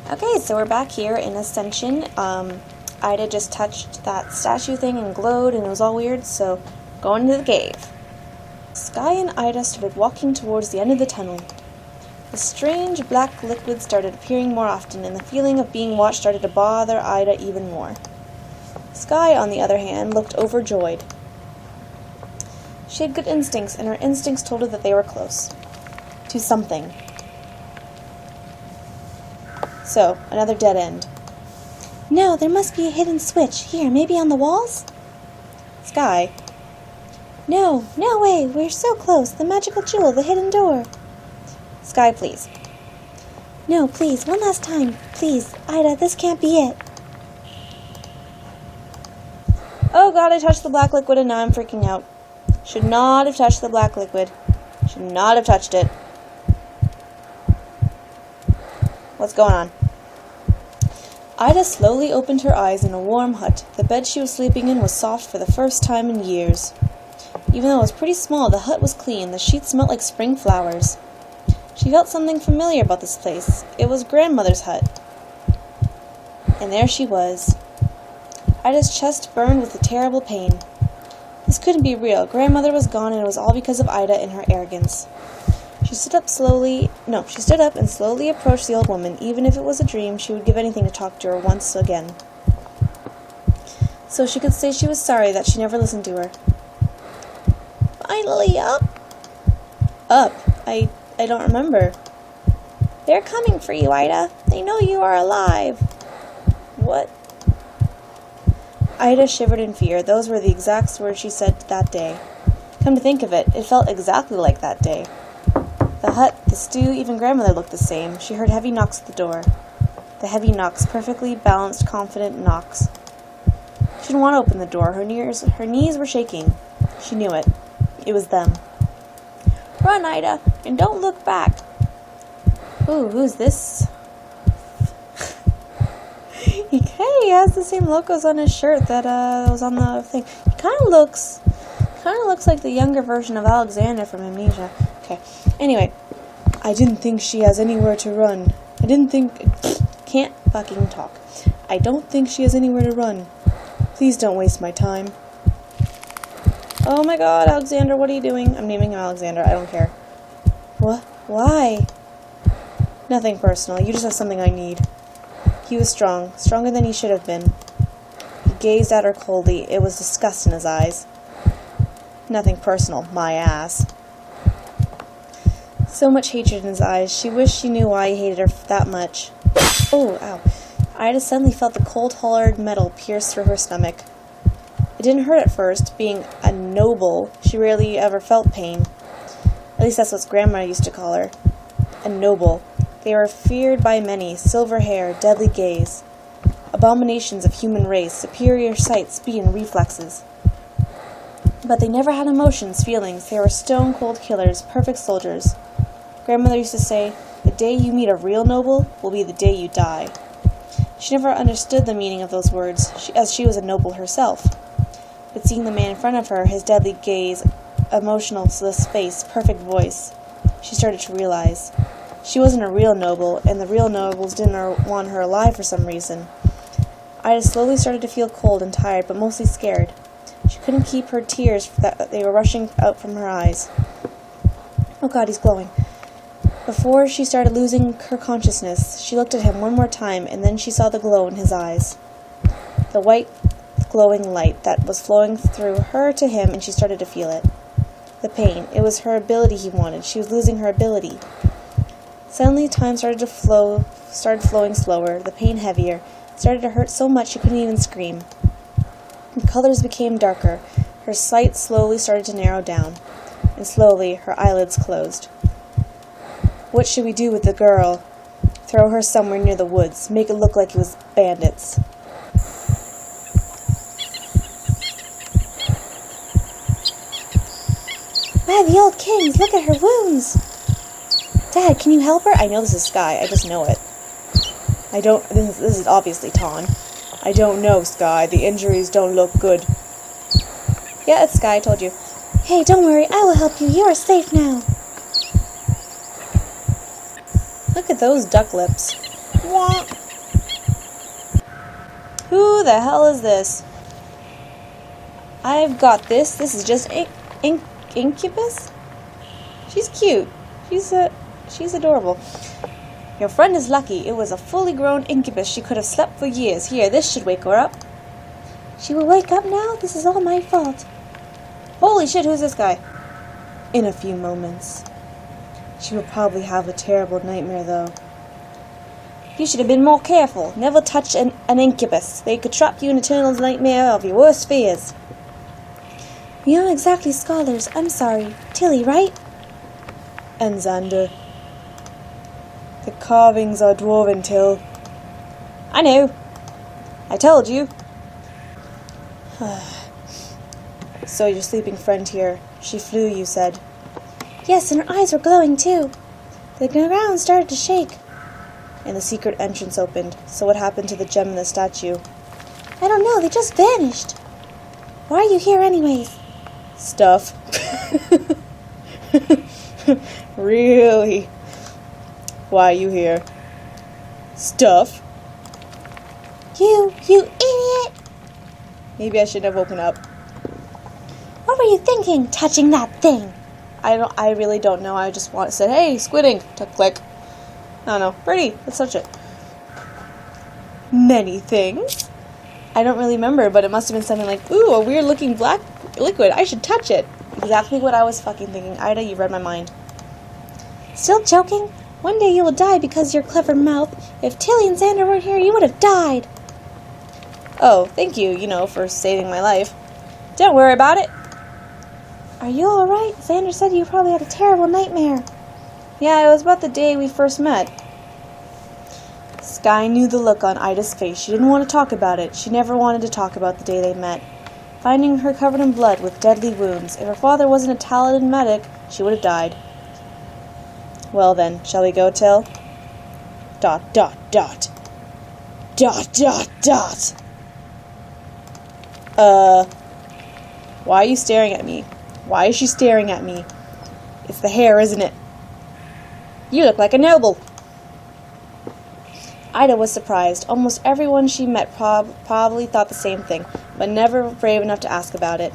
Okay, so we're back here in Ascension. Ida just touched that statue thing and glowed, and it was all weird, so going into the cave. Sky and Ida started walking towards the end of the tunnel. The strange black liquid started appearing more often, and the feeling of being watched started to bother Ida even more. Sky, on the other hand, looked overjoyed. She had good instincts, and her instincts told her that they were close to something. So, another dead end. No, there must be a hidden switch. Here, maybe on the walls? Sky. No way, we're so close. The magical jewel, the hidden door. Sky, please. No, please, one last time. Please, Ida, this can't be it. Oh god, I touched the black liquid and now I'm freaking out. Should not have touched the black liquid. Should not have touched it. What's going on? Ida slowly opened her eyes in a warm hut. The bed she was sleeping in was soft for the first time in years. Even though it was pretty small, the hut was clean. The sheets smelled like spring flowers. She felt something familiar about this place. It was grandmother's hut. And there she was. Ida's chest burned with a terrible pain. This couldn't be real. Grandmother was gone, and it was all because of Ida and her arrogance. She stood up and slowly approached the old woman. Even if it was a dream, she would give anything to talk to her once again, so she could say she was sorry that she never listened to her. Finally up? Up? I don't remember. They're coming for you, Ida. They know you are alive. What? Ida shivered in fear. Those were the exact words she said that day. Come to think of it, it felt exactly like that day. The hut, the stew, even grandmother looked the same. She heard heavy knocks at the door. The heavy knocks, perfectly balanced, confident knocks. She didn't want to open the door. Her knees were shaking. She knew it. It was them. Run, Ida, and don't look back. Ooh, who's this? He has the same logos on his shirt that was on the thing. He kind of looks like the younger version of Alexander from Amnesia. Okay. Anyway, I didn't think she has anywhere to run. Can't fucking talk. I don't think she has anywhere to run. Please don't waste my time. Oh my god, Alexander, what are you doing? I'm naming him Alexander. I don't care. What? Why? Nothing personal. You just have something I need. He was strong. Stronger than he should have been. He gazed at her coldly. It was disgust in his eyes. Nothing personal. My ass. So much hatred in his eyes. She wished she knew why he hated her that much. Oh, ow. Ida suddenly felt the cold, hard metal pierce through her stomach. It didn't hurt at first. Being a noble, she rarely ever felt pain. At least that's what Grandma used to call her. A noble. They were feared by many. Silver hair, deadly gaze. Abominations of human race, superior sight, speed, and reflexes. But they never had emotions, feelings. They were stone-cold killers, perfect soldiers. Grandmother used to say, the day you meet a real noble will be the day you die. She never understood the meaning of those words, as she was a noble herself. But seeing the man in front of her, his deadly gaze, emotionless face, perfect voice, she started to realize. She wasn't a real noble, and the real nobles didn't want her alive for some reason. Ida slowly started to feel cold and tired, but mostly scared. She couldn't keep her tears that they were rushing out from her eyes. Oh god, he's glowing. Before she started losing her consciousness, she looked at him one more time, and then she saw the glow in his eyes. The white, glowing light that was flowing through her to him, and she started to feel it. The pain. It was her ability he wanted. She was losing her ability. Suddenly, time started flowing slower, the pain heavier. It started to hurt so much she couldn't even scream. The colors became darker. Her sight slowly started to narrow down, and slowly her eyelids closed. What should we do with the girl? Throw her somewhere near the woods. Make it look like it was bandits. Why, the old kings! Look at her wounds! Dad, can you help her? I know this is Sky. I just know it. This is obviously Ton. I don't know, Sky. The injuries don't look good. Yeah, it's Sky. I told you. Hey, don't worry. I will help you. You are safe now. Look at those duck lips. Wah. Who the hell is this? I've got this. This is just Incubus? She's cute. She's adorable. Your friend is lucky. It was a fully grown incubus. She could have slept for years. Here, this should wake her up. She will wake up now? This is all my fault. Holy shit, who's this guy? In a few moments. She will probably have a terrible nightmare, though. You should have been more careful. Never touch an incubus. They could trap you in eternal nightmare of your worst fears. We aren't exactly scholars. I'm sorry. Tilly, right? And Xander. The carvings are dwarven, Till. I know. I told you. So your sleeping friend here. She flew, you said. Yes, and her eyes were glowing, too. The ground started to shake. And the secret entrance opened. So what happened to the gem and the statue? I don't know. They just vanished. Why are you here anyways? Stuff. Really? Why are you here? Stuff. You idiot! Maybe I should have woken up. What were you thinking, touching that thing? I really don't know. I just said, hey, squid ink. To click. I don't know. Pretty. Let's touch it. Many things. I don't really remember, but it must have been something like, ooh, a weird looking black liquid. I should touch it. Exactly what I was fucking thinking. Ida, you read my mind. Still joking? One day you will die because of your clever mouth. If Tilly and Xander weren't here, you would have died. Oh, thank you, for saving my life. Don't worry about it. Are you alright? Xander said you probably had a terrible nightmare. Yeah, it was about the day we first met. Sky knew the look on Ida's face. She didn't want to talk about it. She never wanted to talk about the day they met. Finding her covered in blood with deadly wounds. If her father wasn't a talented medic, she would have died. Well then, shall we go, Till? ... Why are you staring at me? Why is she staring at me? It's the hair, isn't it? You look like a noble. Ida was surprised. Almost everyone she met probably thought the same thing, but never brave enough to ask about it.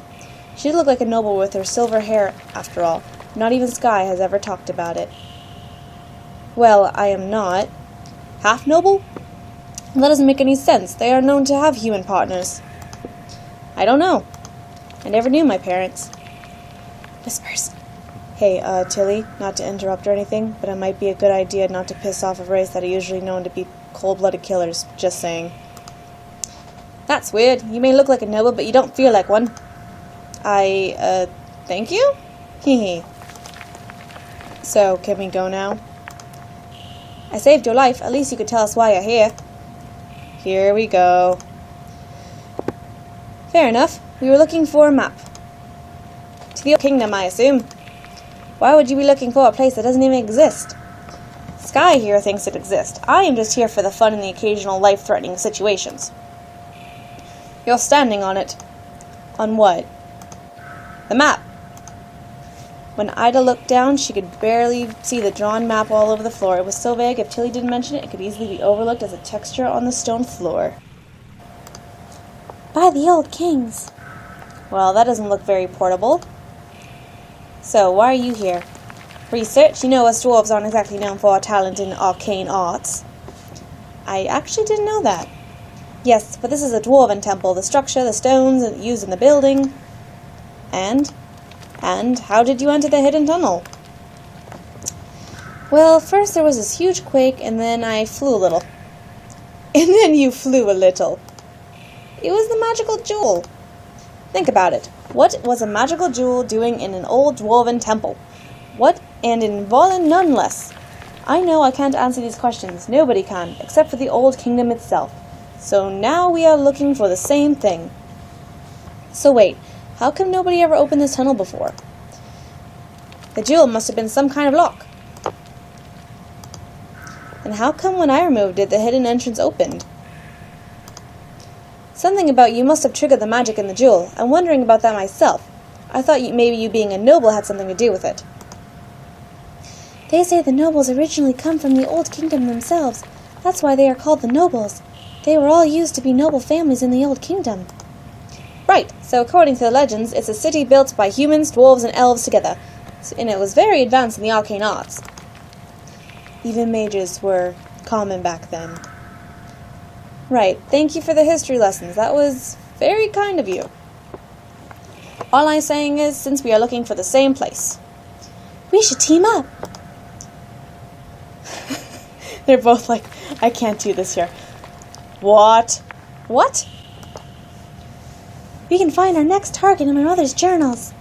She did look like a noble with her silver hair, after all. Not even Sky has ever talked about it. Well, I am not. Half noble? That doesn't make any sense. They are known to have human partners. I don't know. I never knew my parents. Whispers. Hey, Tilly, not to interrupt or anything, but it might be a good idea not to piss off a race that are usually known to be cold-blooded killers. Just saying. That's weird. You may look like a noble, but you don't feel like one. Thank you? Hee. So, can we go now? I saved your life. At least you could tell us why you're here. Here we go. Fair enough. We were looking for a map. To the kingdom, I assume. Why would you be looking for a place that doesn't even exist? Sky here thinks it exists. I am just here for the fun and the occasional life-threatening situations. You're standing on it. On what? The map. When Ida looked down, she could barely see the drawn map all over the floor. It was so vague, if Tilly didn't mention it, it could easily be overlooked as a texture on the stone floor. By the old kings. Well, that doesn't look very portable. So, why are you here? Research? You know us dwarves aren't exactly known for our talent in arcane arts. I actually didn't know that. Yes, but this is a dwarven temple. The structure, the stones used in the building. And how did you enter the hidden tunnel? Well, first there was this huge quake, and then I flew a little. And then you flew a little. It was the magical jewel. Think about it. What was a magical jewel doing in an old dwarven temple? What, and in Volin none less? I know I can't answer these questions. Nobody can, except for the old kingdom itself. So now we are looking for the same thing. So wait, how come nobody ever opened this tunnel before? The jewel must have been some kind of lock. And how come when I removed it, the hidden entrance opened? Something about you must have triggered the magic in the jewel. I'm wondering about that myself. I thought maybe you being a noble had something to do with it. They say the nobles originally come from the old kingdom themselves. That's why they are called the nobles. They were all used to be noble families in the Old Kingdom. Right, so according to the legends, it's a city built by humans, dwarves, and elves together. And it was very advanced in the arcane arts. Even mages were common back then. Right, thank you for the history lessons. That was very kind of you. All I'm saying is, since we are looking for the same place, we should team up. They're both like, I can't do this here. What? What? We can find our next target in my mother's journals.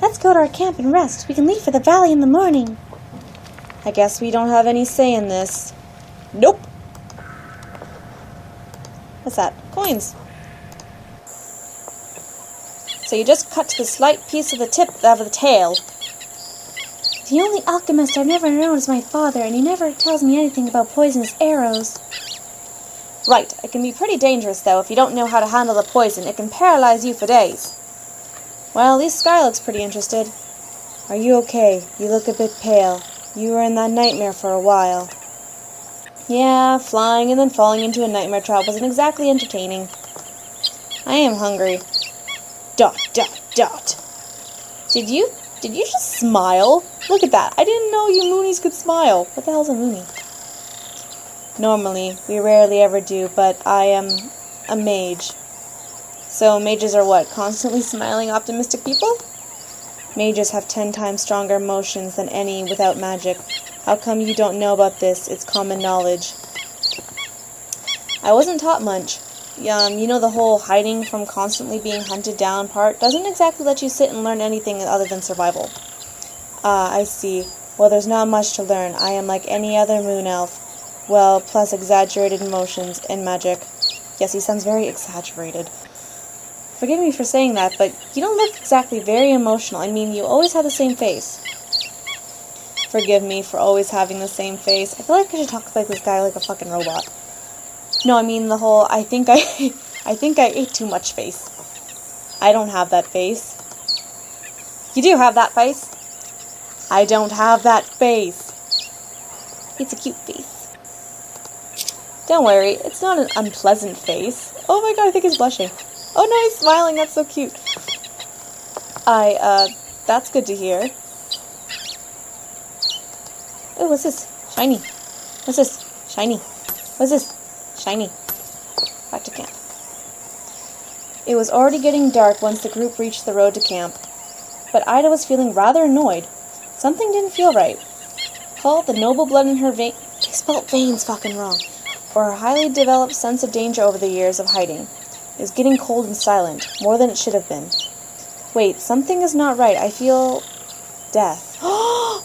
Let's go to our camp and rest. We can leave for the valley in the morning. I guess we don't have any say in this. Nope. What's that? Coins. So you just cut to the slight piece of the tip of the tail. The only alchemist I've never known is my father, and he never tells me anything about poisonous arrows. Right, it can be pretty dangerous, though, if you don't know how to handle the poison. It can paralyze you for days. Well, at least Sky looks pretty interested. Are you okay? You look a bit pale. You were in that nightmare for a while. Yeah, flying and then falling into a nightmare trap wasn't exactly entertaining. I am hungry. ... Did you just smile? Look at that. I didn't know you Moonies could smile. What the hell's a Moonie? Normally, we rarely ever do, but I am a mage. So mages are what? Constantly smiling, optimistic people? Mages have 10 times stronger emotions than any without magic. How come you don't know about this? It's common knowledge. I wasn't taught much. You know the whole hiding from constantly being hunted down part doesn't exactly let you sit and learn anything other than survival. I see. Well, there's not much to learn. I am like any other moon elf. Well, plus exaggerated emotions and magic. Yes, he sounds very exaggerated. Forgive me for saying that, but you don't look exactly very emotional. I mean, you always have the same face. Forgive me for always having the same face. I feel like I should talk like this guy like a fucking robot. No, I mean the whole, I think I ate too much face. I don't have that face. You do have that face. I don't have that face. It's a cute face. Don't worry, it's not an unpleasant face. Oh my god, I think he's blushing. Oh no, he's smiling, that's so cute. That's good to hear. Oh, what's this? Shiny. What's this? Shiny. What's this? Shiny. Back to camp. It was already getting dark once the group reached the road to camp. But Ida was feeling rather annoyed. Something didn't feel right. Call it the noble blood in her vein. They spelled veins fucking wrong. Or her highly developed sense of danger over the years of hiding. It was getting cold and silent, more than it should have been. Wait, something is not right. I feel death. Oh